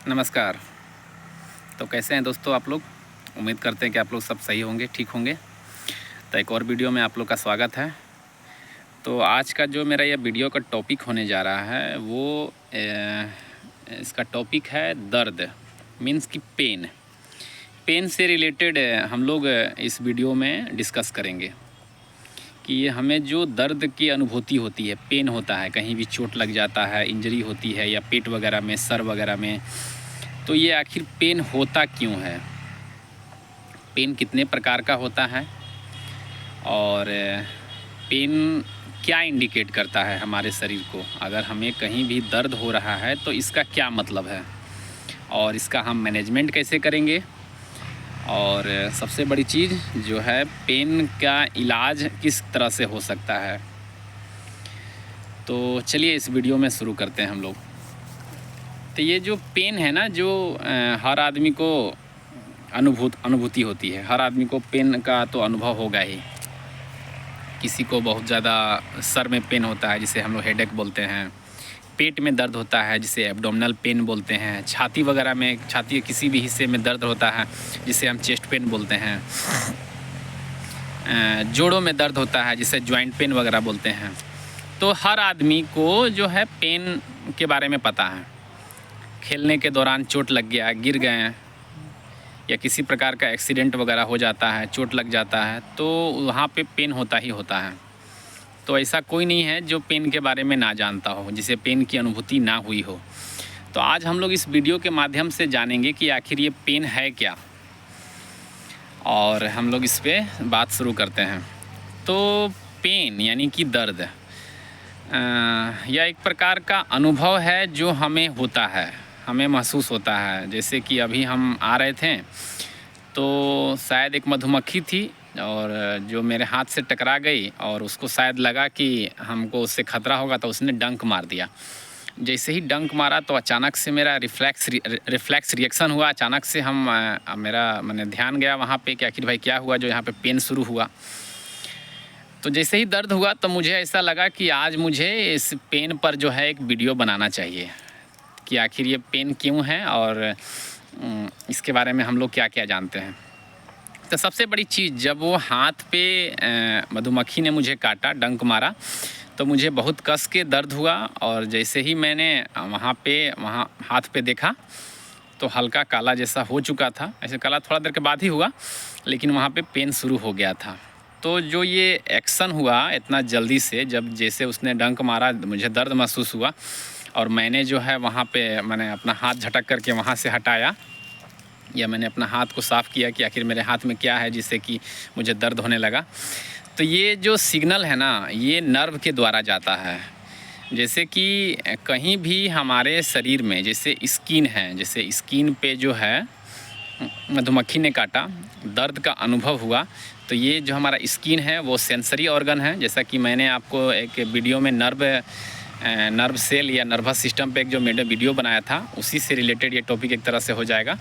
नमस्कार। तो कैसे हैं दोस्तों आप लोग? उम्मीद करते हैं कि आप लोग सब सही होंगे, ठीक होंगे। तो एक और वीडियो में आप लोग का स्वागत है। तो आज का जो मेरा ये वीडियो का टॉपिक होने जा रहा है वो इसका टॉपिक है दर्द, मीन्स कि पेन से रिलेटेड हम लोग इस वीडियो में डिस्कस करेंगे कि ये हमें जो दर्द की अनुभूति होती है, पेन होता है, कहीं भी चोट लग जाता है, इंजरी होती है या पेट वगैरह में, सर वगैरह में, तो ये आखिर पेन होता क्यों है, पेन कितने प्रकार का होता है और पेन क्या इंडिकेट करता है हमारे शरीर को। अगर हमें कहीं भी दर्द हो रहा है तो इसका क्या मतलब है और इसका हम मैनेजमेंट कैसे करेंगे, और सबसे बड़ी चीज़ जो है पेन का इलाज किस तरह से हो सकता है। तो चलिए इस वीडियो में शुरू करते हैं हम लोग। तो ये जो पेन है ना, जो हर आदमी को अनुभूति होती है, हर आदमी को पेन का तो अनुभव होगा ही। किसी को बहुत ज़्यादा सर में पेन होता है जिसे हम लोग हेडेक बोलते हैं, पेट में दर्द होता है जिसे एब्डोमिनल पेन बोलते हैं, छाती वगैरह में, छाती के किसी भी हिस्से में दर्द होता है जिसे हम चेस्ट पेन बोलते हैं, जोड़ों में दर्द होता है जिसे जॉइंट पेन वगैरह बोलते हैं। तो हर आदमी को जो है पेन के बारे में पता है। खेलने के दौरान चोट लग गया, गिर गए या किसी प्रकार का एक्सीडेंट वगैरह हो जाता है, चोट लग जाता है, तो वहाँ पे पेन होता ही होता है। तो ऐसा कोई नहीं है जो पेन के बारे में ना जानता हो, जिसे पेन की अनुभूति ना हुई हो। तो आज हम लोग इस वीडियो के माध्यम से जानेंगे कि आखिर ये पेन है क्या, और हम लोग इस पर बात शुरू करते हैं। तो पेन यानी कि दर्द यह एक प्रकार का अनुभव है जो हमें होता है, हमें महसूस होता है। जैसे कि अभी हम आ रहे थे तो शायद एक मधुमक्खी थी और जो मेरे हाथ से टकरा गई, और उसको शायद लगा कि हमको उससे खतरा होगा, तो उसने डंक मार दिया। जैसे ही डंक मारा तो अचानक से मेरा रिफ्लेक्स रिएक्शन हुआ। अचानक से मैंने ध्यान गया वहाँ पे कि आखिर भाई क्या हुआ जो यहाँ पे पेन शुरू हुआ। तो जैसे ही दर्द हुआ तो मुझे ऐसा लगा कि आज मुझे इस पेन पर जो है एक वीडियो बनाना चाहिए कि आखिर ये पेन क्यों है और इसके बारे में हम लोग क्या क्या जानते हैं। तो सबसे बड़ी चीज़, जब वो हाथ पे मधुमक्खी ने मुझे काटा, डंक मारा, तो मुझे बहुत कस के दर्द हुआ। और जैसे ही मैंने वहाँ हाथ पे देखा तो हल्का काला जैसा हो चुका था। ऐसे काला थोड़ा देर के बाद ही हुआ, लेकिन वहाँ पे पेन शुरू हो गया था। तो जो ये एक्शन हुआ इतना जल्दी से, जब जैसे उसने डंक मारा मुझे दर्द महसूस हुआ, और मैंने जो है वहाँ पे मैंने अपना हाथ झटक करके वहाँ से हटाया, या मैंने अपना हाथ को साफ़ किया कि आखिर मेरे हाथ में क्या है जिससे कि मुझे दर्द होने लगा। तो ये जो सिग्नल है ना, ये नर्व के द्वारा जाता है। जैसे कि कहीं भी हमारे शरीर में जैसे स्किन है, जैसे स्किन पे जो है मधुमक्खी ने काटा, दर्द का अनुभव हुआ, तो ये जो हमारा स्किन है वो सेंसरी ऑर्गन है। जैसा कि मैंने आपको एक वीडियो में नर्व सेल या नर्वस सिस्टम पे एक जो मैंने वीडियो बनाया था, उसी से रिलेटेड ये टॉपिक एक तरह से हो जाएगा।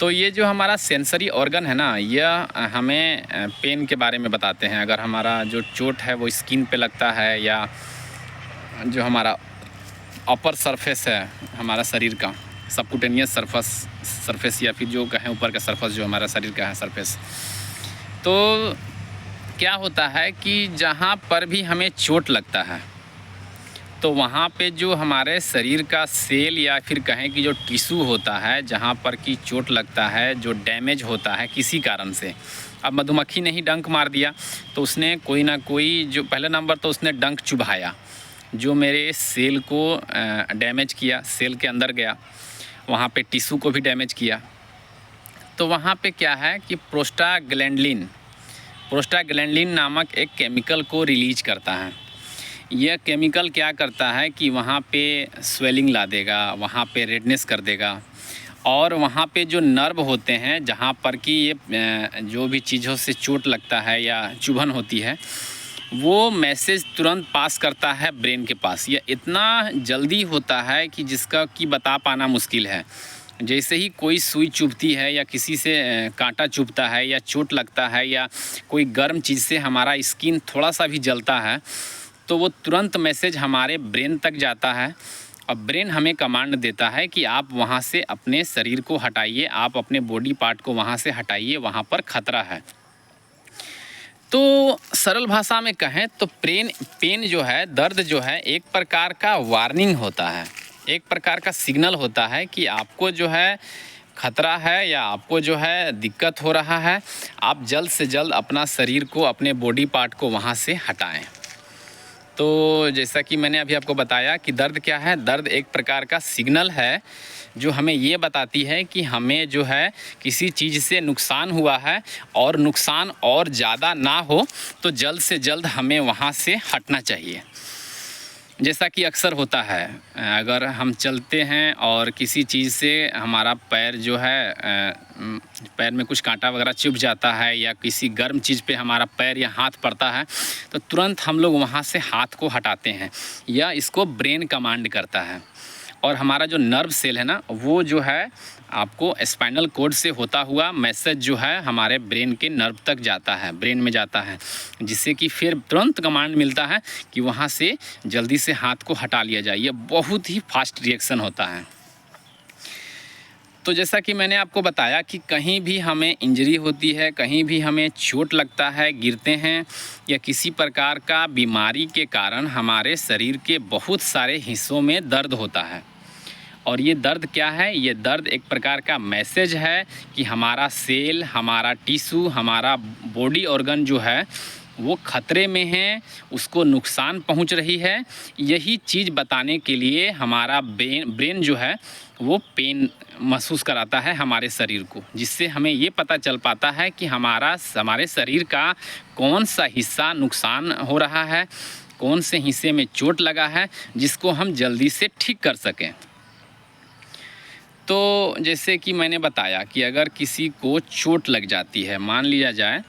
तो ये जो हमारा सेंसरी ऑर्गन है ना, यह हमें पेन के बारे में बताते हैं। अगर हमारा जो चोट है वो स्किन पे लगता है, या जो हमारा अपर सरफेस है हमारा शरीर का, सबक्यूटेनियस सरफेस या फिर जो कहें ऊपर का सरफेस जो हमारा शरीर का है सरफेस, तो क्या होता है कि जहाँ पर भी हमें चोट लगता है तो वहाँ पे जो हमारे शरीर का सेल या फिर कहें कि जो टिश्यू होता है, जहाँ पर कि चोट लगता है, जो डैमेज होता है किसी कारण से। अब मधुमक्खी ने ही डंक मार दिया तो उसने कोई ना कोई, जो पहले नंबर तो उसने डंक चुभाया जो मेरे सेल को डैमेज किया, सेल के अंदर गया, वहाँ पे टिश्यू को भी डैमेज किया। तो वहाँ पे क्या है कि प्रोस्टाग्लैंडिन नामक एक केमिकल को रिलीज करता है। यह केमिकल क्या करता है कि वहाँ पे स्वेलिंग ला देगा, वहाँ पे रेडनेस कर देगा, और वहाँ पे जो नर्व होते हैं जहाँ पर कि ये जो भी चीज़ों से चोट लगता है या चुभन होती है, वो मैसेज तुरंत पास करता है ब्रेन के पास। यह इतना जल्दी होता है कि जिसका कि बता पाना मुश्किल है। जैसे ही कोई सुई चुभती है या किसी से कांटा चुभता है या चोट लगता है या कोई गर्म चीज़ से हमारा स्किन थोड़ा सा भी जलता है, तो वो तुरंत मैसेज हमारे ब्रेन तक जाता है अब ब्रेन हमें कमांड देता है कि आप वहाँ से अपने शरीर को हटाइए, आप अपने बॉडी पार्ट को वहाँ से हटाइए, वहाँ पर खतरा है। तो सरल भाषा में कहें तो पेन जो है, दर्द जो है, एक प्रकार का वार्निंग होता है, एक प्रकार का सिग्नल होता है कि आपको जो है खतरा है या आपको जो है दिक्कत हो रहा है। आप जल्द से जल्द अपना शरीर को, अपने बॉडी पार्ट को वहाँ से हटाएं। तो जैसा कि मैंने अभी आपको बताया कि दर्द क्या है, दर्द एक प्रकार का सिग्नल है जो हमें ये बताती है कि हमें जो है किसी चीज़ से नुकसान हुआ है, और नुकसान और ज़्यादा ना हो तो जल्द से जल्द हमें वहाँ से हटना चाहिए। जैसा कि अक्सर होता है, अगर हम चलते हैं और किसी चीज़ से हमारा पैर जो है पैर में कुछ कांटा वगैरह चुभ जाता है, या किसी गर्म चीज़ पे हमारा पैर या हाथ पड़ता है, तो तुरंत हम लोग वहाँ से हाथ को हटाते हैं, या इसको ब्रेन कमांड करता है। और हमारा जो नर्व सेल है ना, वो जो है आपको स्पाइनल कोड से होता हुआ मैसेज जो है हमारे ब्रेन के नर्व तक जाता है, ब्रेन में जाता है, जिससे कि फिर तुरंत कमांड मिलता है कि वहाँ से जल्दी से हाथ को हटा लिया जाए। ये बहुत ही फास्ट रिएक्शन होता है। तो जैसा कि मैंने आपको बताया कि कहीं भी हमें इंजरी होती है, कहीं भी हमें चोट लगता है, गिरते हैं, या किसी प्रकार का बीमारी के कारण हमारे शरीर के बहुत सारे हिस्सों में दर्द होता है। और ये दर्द क्या है? ये दर्द एक प्रकार का मैसेज है कि हमारा सेल, हमारा टिश्यू, हमारा बॉडी ऑर्गन जो है वो खतरे में है, उसको नुकसान पहुंच रही है। यही चीज़ बताने के लिए हमारा ब्रेन जो है वो पेन महसूस कराता है हमारे शरीर को, जिससे हमें ये पता चल पाता है कि हमारे शरीर का कौन सा हिस्सा नुकसान हो रहा है, कौन से हिस्से में चोट लगा है, जिसको हम जल्दी से ठीक कर सकें। तो जैसे कि मैंने बताया कि अगर किसी को चोट लग जाती है, मान लिया जाए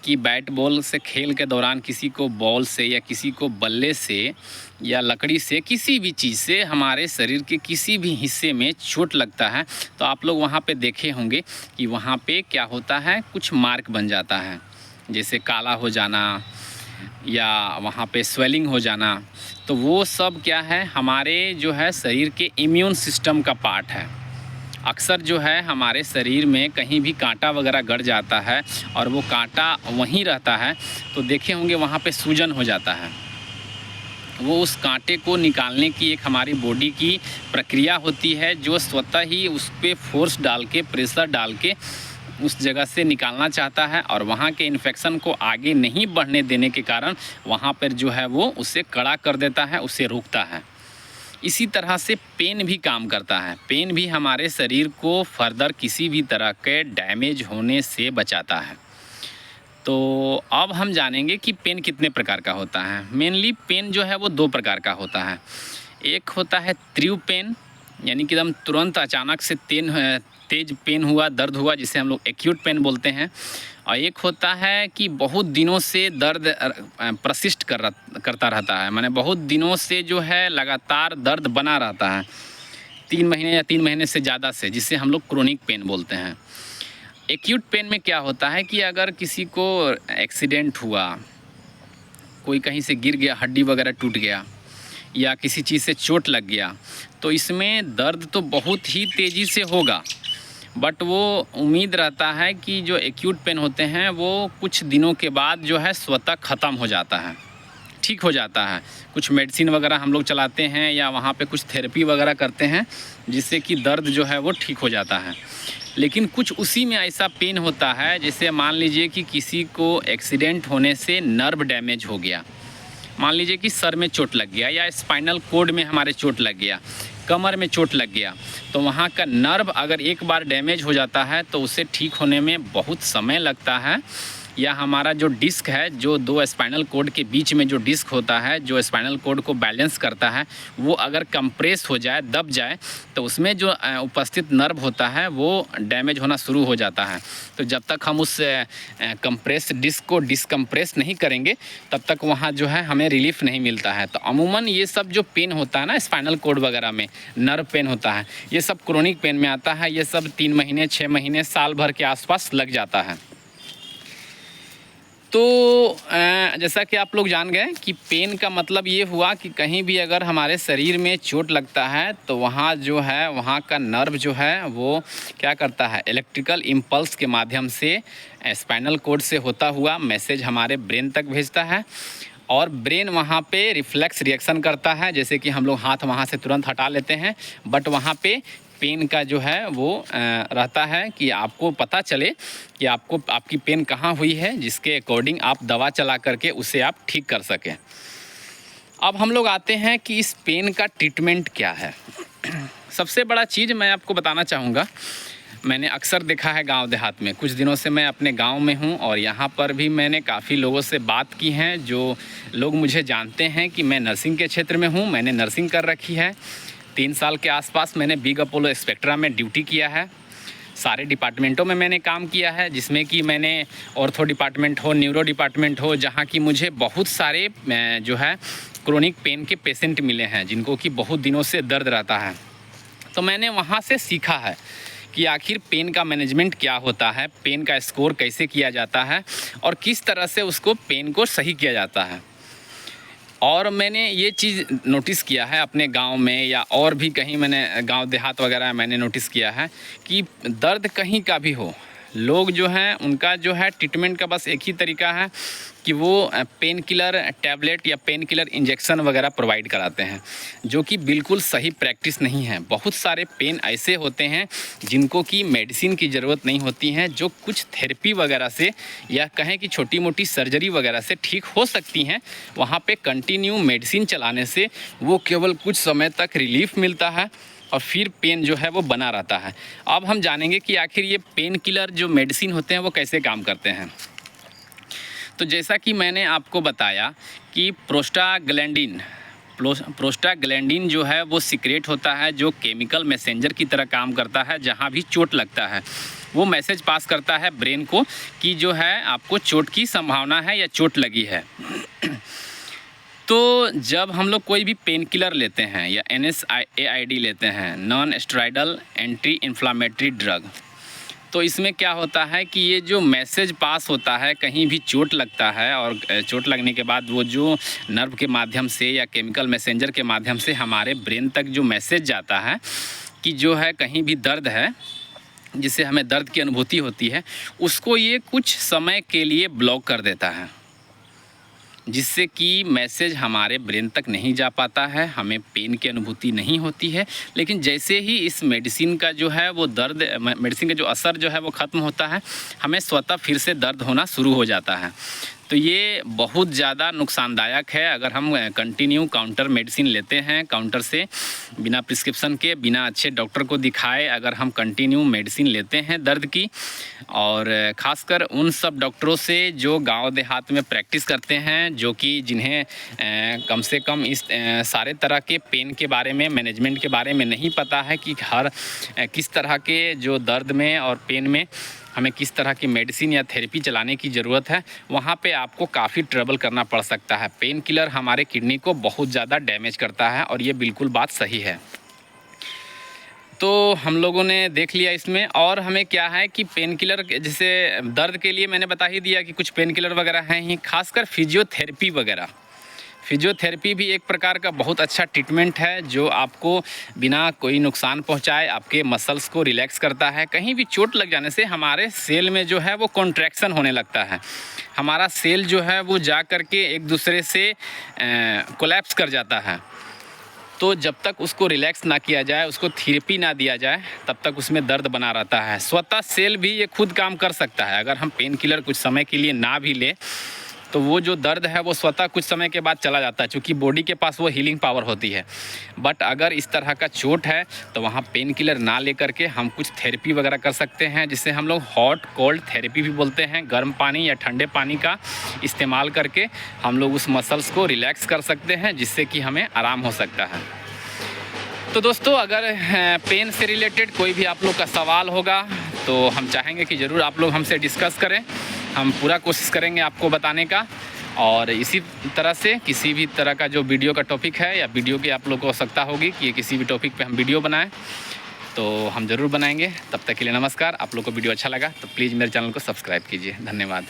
कि बैट बॉल से खेल के दौरान किसी को बॉल से, या किसी को बल्ले से, या लकड़ी से, किसी भी चीज़ से हमारे शरीर के किसी भी हिस्से में चोट लगता है, तो आप लोग वहाँ पे देखे होंगे कि वहाँ पे क्या होता है, कुछ मार्क बन जाता है, जैसे काला हो जाना या वहाँ पे स्वेलिंग हो जाना। तो वो सब क्या है, हमारे जो है शरीर के इम्यून सिस्टम का पार्ट है। अक्सर जो है हमारे शरीर में कहीं भी कांटा वगैरह गड़ जाता है और वो कांटा वहीं रहता है, तो देखे होंगे वहाँ पे सूजन हो जाता है। वो उस कांटे को निकालने की एक हमारी बॉडी की प्रक्रिया होती है, जो स्वतः ही उस पर फोर्स डाल के, प्रेशर डाल के उस जगह से निकालना चाहता है, और वहाँ के इन्फेक्शन को आगे नहीं बढ़ने देने के कारण वहाँ पर जो है वो उसे कड़ा कर देता है, उसे रोकता है। इसी तरह से पेन भी काम करता है। पेन भी हमारे शरीर को फर्दर किसी भी तरह के डैमेज होने से बचाता है। तो अब हम जानेंगे कि पेन कितने प्रकार का होता है। मेनली पेन जो है वो दो प्रकार का होता है। एक होता है तीव्र पेन, यानी कि एकदम तुरंत अचानक से तेज पेन हुआ, दर्द हुआ, जिसे हम लोग एक्यूट पेन बोलते हैं। और एक होता है कि बहुत दिनों से दर्द प्रशिष्ट करता रहता है, माने बहुत दिनों से जो है लगातार दर्द बना रहता है, 3 महीने या 3 महीने से ज़्यादा से, जिसे हम लोग क्रोनिक पेन बोलते हैं। एक्यूट पेन में क्या होता है कि अगर किसी को एक्सीडेंट हुआ, कोई कहीं से गिर गया, हड्डी वगैरह टूट गया, या किसी चीज़ से चोट लग गया, तो इसमें दर्द तो बहुत ही तेज़ी से होगा, बट वो उम्मीद रहता है कि जो एक्यूट पेन होते हैं वो कुछ दिनों के बाद जो है स्वतः ख़त्म हो जाता है, ठीक हो जाता है। कुछ मेडिसिन वगैरह हम लोग चलाते हैं, या वहाँ पे कुछ थेरेपी वगैरह करते हैं, जिससे कि दर्द जो है वो ठीक हो जाता है। लेकिन कुछ उसी में ऐसा पेन होता है, जैसे मान लीजिए कि किसी को एक्सीडेंट होने से नर्व डैमेज हो गया, मान लीजिए कि सर में चोट लग गया, या स्पाइनल कोड में हमारे चोट लग गया, कमर में चोट लग गया, तो वहाँ का नर्व अगर एक बार डैमेज हो जाता है तो उसे ठीक होने में बहुत समय लगता है। या हमारा जो डिस्क है, जो 2 स्पाइनल कोड के बीच में जो डिस्क होता है, जो स्पाइनल कोड को बैलेंस करता है, वो अगर कंप्रेस हो जाए, दब जाए, तो उसमें जो उपस्थित नर्व होता है वो डैमेज होना शुरू हो जाता है। तो जब तक हम उस कंप्रेस डिस्क को डिस्कम्प्रेस नहीं करेंगे, तब तक वहाँ जो है हमें रिलीफ नहीं मिलता है। तो अमूमन ये सब जो पेन होता है ना, स्पाइनल कोड वगैरह में नर्व पेन होता है, ये सब क्रोनिक पेन में आता है। ये सब 3 महीने, 6 महीने, साल भर के आसपास लग जाता है। तो जैसा कि आप लोग जान गए कि पेन का मतलब ये हुआ कि कहीं भी अगर हमारे शरीर में चोट लगता है तो वहाँ जो है वहाँ का नर्व जो है वो क्या करता है, इलेक्ट्रिकल इम्पल्स के माध्यम से स्पाइनल कोड से होता हुआ मैसेज हमारे ब्रेन तक भेजता है और ब्रेन वहाँ पे रिफ्लेक्स रिएक्शन करता है। जैसे कि हम लोग हाथ वहाँ से तुरंत हटा लेते हैं, बट वहाँ पे पेन का जो है वो रहता है कि आपको पता चले कि आपको आपकी पेन कहाँ हुई है, जिसके अकॉर्डिंग आप दवा चला करके उसे आप ठीक कर सकें। अब हम लोग आते हैं कि इस पेन का ट्रीटमेंट क्या है। सबसे बड़ा चीज़ मैं आपको बताना चाहूँगा, मैंने अक्सर देखा है गांव देहात में, कुछ दिनों से मैं अपने गांव में हूं और यहां पर भी मैंने काफ़ी लोगों से बात की है। जो लोग मुझे जानते हैं कि मैं नर्सिंग के क्षेत्र में हूं, मैंने नर्सिंग कर रखी है। 3 साल के आसपास मैंने बिग अपोलो स्पेक्ट्रा में ड्यूटी किया है। सारे डिपार्टमेंटों में मैंने काम किया है, जिसमें कि मैंने ऑर्थो डिपार्टमेंट हो, न्यूरो डिपार्टमेंट हो, जहाँ की मुझे बहुत सारे जो है क्रोनिक पेन के पेशेंट मिले हैं जिनको कि बहुत दिनों से दर्द रहता है। तो मैंने वहाँ से सीखा है कि आखिर पेन का मैनेजमेंट क्या होता है, पेन का स्कोर कैसे किया जाता है और किस तरह से उसको पेन को सही किया जाता है। और मैंने ये चीज़ नोटिस किया है अपने गांव में या और भी कहीं मैंने गांव देहात वगैरह मैंने नोटिस किया है कि दर्द कहीं का भी हो, लोग जो हैं उनका जो है ट्रीटमेंट का बस एक ही तरीका है कि वो पेन किलर टैबलेट या पेन किलर इंजेक्शन वगैरह प्रोवाइड कराते हैं, जो कि बिल्कुल सही प्रैक्टिस नहीं है। बहुत सारे पेन ऐसे होते हैं जिनको कि मेडिसिन की ज़रूरत नहीं होती है, जो कुछ थेरेपी वगैरह से या कहें कि छोटी मोटी सर्जरी वगैरह से ठीक हो सकती हैं। वहाँ पे कंटिन्यू मेडिसिन चलाने से वो केवल कुछ समय तक रिलीफ मिलता है और फिर पेन जो है वो बना रहता है। अब हम जानेंगे कि आखिर ये पेन किलर जो मेडिसिन होते हैं वो कैसे काम करते हैं। तो जैसा कि मैंने आपको बताया कि प्रोस्टाग्लैंडिन जो है वो सीक्रेट होता है, जो केमिकल मैसेंजर की तरह काम करता है। जहाँ भी चोट लगता है वो मैसेज पास करता है ब्रेन को कि जो है आपको चोट की संभावना है या चोट लगी है। तो जब हम लोग कोई भी पेन किलर लेते हैं या NSAID लेते हैं, non steroidal anti inflammatory drug, तो इसमें क्या होता है कि ये जो मैसेज पास होता है, कहीं भी चोट लगता है और चोट लगने के बाद वो जो नर्व के माध्यम से या केमिकल मैसेंजर के माध्यम से हमारे ब्रेन तक जो मैसेज जाता है कि जो है कहीं भी दर्द है, जिससे हमें दर्द की अनुभूति होती है, उसको ये कुछ समय के लिए ब्लॉक कर देता है, जिससे कि मैसेज हमारे ब्रेन तक नहीं जा पाता है, हमें पेन की अनुभूति नहीं होती है। लेकिन जैसे ही इस मेडिसिन का जो है वो मेडिसिन का जो असर जो है वो ख़त्म होता है, हमें स्वतः फिर से दर्द होना शुरू हो जाता है। तो ये बहुत ज़्यादा नुकसानदायक है अगर हम कंटिन्यू काउंटर मेडिसिन लेते हैं, काउंटर से बिना प्रिस्क्रिप्शन के, बिना अच्छे डॉक्टर को दिखाए अगर हम कंटिन्यू मेडिसिन लेते हैं दर्द की, और ख़ासकर उन सब डॉक्टरों से जो गांव देहात में प्रैक्टिस करते हैं, जो कि जिन्हें कम से कम इस सारे तरह के पेन के बारे में, मैनेजमेंट के बारे में नहीं पता है कि हर किस तरह के जो दर्द में और पेन में हमें किस तरह की मेडिसिन या थेरेपी चलाने की ज़रूरत है, वहाँ पे आपको काफ़ी ट्रबल करना पड़ सकता है। पेन किलर हमारे किडनी को बहुत ज़्यादा डैमेज करता है और ये बिल्कुल बात सही है। तो हम लोगों ने देख लिया इसमें। और हमें क्या है कि पेन किलर, जैसे दर्द के लिए मैंने बता ही दिया कि कुछ पेन किलर वगैरह हैं ही, खासकर फिजियोथेरेपी वगैरह। फिजियोथेरेपी भी एक प्रकार का बहुत अच्छा ट्रीटमेंट है, जो आपको बिना कोई नुकसान पहुंचाए आपके मसल्स को रिलैक्स करता है। कहीं भी चोट लग जाने से हमारे सेल में जो है वो कॉन्ट्रैक्शन होने लगता है, हमारा सेल जो है वो जा कर के एक दूसरे से कोलैप्स कर जाता है। तो जब तक उसको रिलैक्स ना किया जाए, उसको थेरेपी ना दिया जाए, तब तक उसमें दर्द बना रहता है। स्वतः सेल भी ये खुद काम कर सकता है। अगर हम पेन किलर कुछ समय के लिए ना भी लें तो वो जो दर्द है वो स्वतः कुछ समय के बाद चला जाता है, क्योंकि बॉडी के पास वो हीलिंग पावर होती है। बट अगर इस तरह का चोट है तो वहाँ पेन किलर ना लेकर के हम कुछ थेरेपी वगैरह कर सकते हैं, जिसे हम लोग हॉट कोल्ड थेरेपी भी बोलते हैं। गर्म पानी या ठंडे पानी का इस्तेमाल करके हम लोग उस मसल्स को रिलैक्स कर सकते हैं, जिससे कि हमें आराम हो सकता है। तो दोस्तों, अगर पेन से रिलेटेड कोई भी आप लोग का सवाल होगा तो हम चाहेंगे कि ज़रूर आप लोग हमसे डिस्कस करें। हम पूरा कोशिश करेंगे आपको बताने का। और इसी तरह से किसी भी तरह का जो वीडियो का टॉपिक है या वीडियो की आप लोग को आवश्यकता होगी कि किसी भी टॉपिक पे हम वीडियो बनाएं, तो हम ज़रूर बनाएंगे। तब तक के लिए नमस्कार। आप लोग को वीडियो अच्छा लगा तो प्लीज़ मेरे चैनल को सब्सक्राइब कीजिए। धन्यवाद।